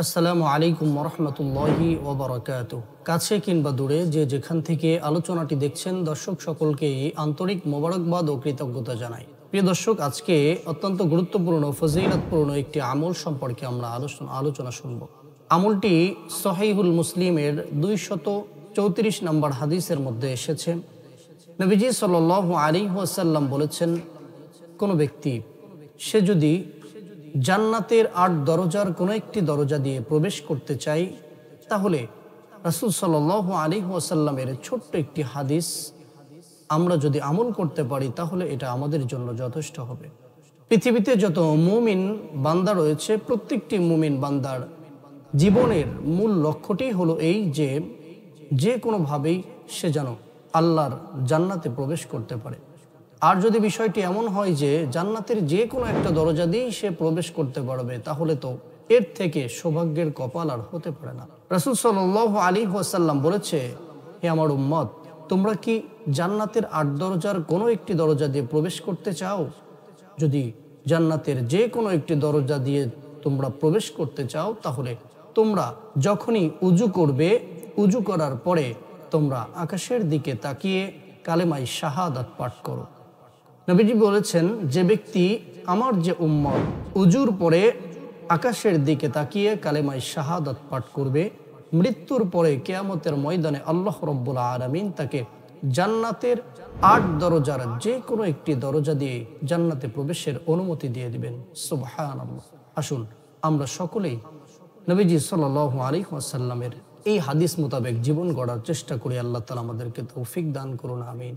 আসসালামু আলাইকুম রহমতুল্লাহি ওবরাকাতুহ। কাছে কিংবা দূরে যে যেখান থেকে আলোচনাটি দেখছেন, দর্শক সকলকেই আন্তরিক মোবারকবাদ ও কৃতজ্ঞতা জানাই। প্রিয় দর্শক, আজকে অত্যন্ত গুরুত্বপূর্ণ ফজিলতপূর্ণ একটি আমল সম্পর্কে আমরা আলোচনা শুনব। আমলটি সহিহুল মুসলিমের 234 নম্বর হাদিসের মধ্যে এসেছে। নবীজি সাল্লাল্লাহু আলাইহি ওয়াসাল্লাম বলেছেন, কোনো ব্যক্তি সে যদি জান্নাতের 8 দরজার কোনো একটি দরজা দিয়ে প্রবেশ করতে চাই, তাহলে রাসূল সাল্লাল্লাহু আলাইহি ওয়াসাল্লামের ছোট্ট একটি হাদিস আমরা যদি আমল করতে পারি, তাহলে এটা আমাদের জন্য যথেষ্ট হবে। পৃথিবীতে যত মুমিন বান্দা রয়েছে, প্রত্যেকটি মুমিন বান্দার জীবনের মূল লক্ষ্যটি হলো এই যে কোনোভাবেই সে যেন আল্লাহর জান্নাতে প্রবেশ করতে পারে। আর যদি বিষয়টি এমন হয় যে জান্নাতের যে কোনো একটা দরজা দিয়েই সে প্রবেশ করতে পারবে, তাহলে তো এর থেকে সৌভাগ্যের কপাল আর হতে পারে না। রাসূল সাল্লাল্লাহু আলাইহি ওয়াসাল্লাম বলেছে, হে আমার উম্মত, তোমরা কি জান্নাতের 8 দরজার কোনো একটি দরজা দিয়ে প্রবেশ করতে চাও? যদি জান্নাতের যে কোনো একটি দরজা দিয়ে তোমরা প্রবেশ করতে চাও, তাহলে তোমরা যখনই উজু করবে, উজু করার পরে তোমরা আকাশের দিকে তাকিয়ে কালেমায়ে শাহাদাত পাঠ করো। নবীজি বলেছেন, যে ব্যক্তি আমার যে উম্মত উজুর পরে আকাশের দিকে তাকিয়ে কালেমায়ে শাহাদাত পাঠ করবে, মৃত্যুর পরে কিয়ামতের ময়দানে আল্লাহ রাব্বুল আলামিন তাকে জান্নাতের 8 দরজার যে কোনো একটি দরজা দিয়ে জান্নাতে প্রবেশের অনুমতি দিয়ে দিবেন। সুবহানাল্লাহ। আসুন আমরা সকলেই নবীজি সাল্লাল্লাহু আলাইহি ওয়াসাল্লামের এই হাদিস মোতাবেক জীবন গড়ার চেষ্টা করি। আল্লাহ তাআলা আমাদেরকে তৌফিক দান করুন। আমিন।